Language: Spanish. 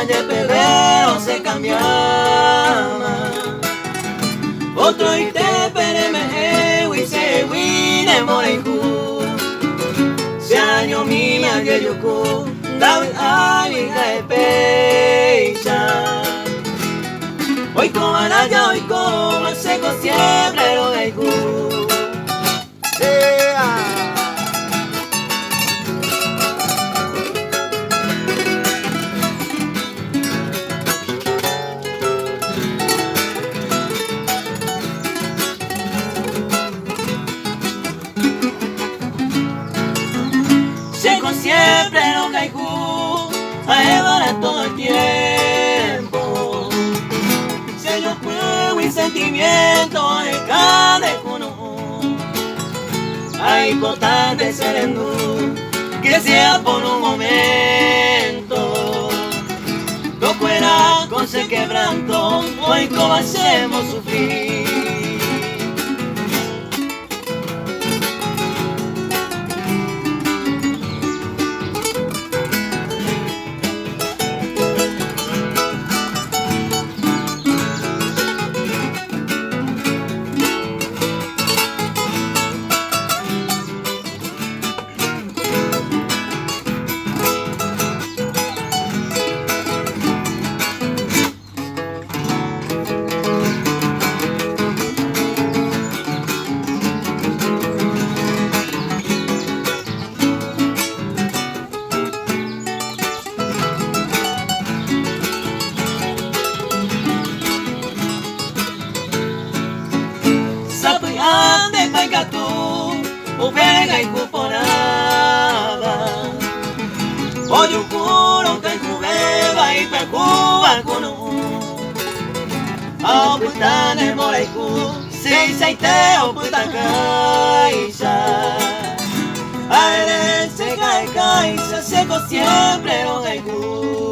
de febrero se cambiaba. Otro y te pereme y se wine moreiku. Se año mi me yuku, David Ali de pecha. Hoy como ya hoy como seco siempre lo gaiku. Siempre no caigo a llevar todo el tiempo. Si yo juego y sentimiento de cada uno, hay importante sereno que sea por un momento. No fuera con ese quebranto, hoy como hacemos sufrir. Sapuyande kaigatu, ubega ikuponaba. Oyukuro kaikubeba ipekuba kuno. Oputane moraiku, si saite oputakaisha. Aere se cae kaisha, seco siempre lo gaiku.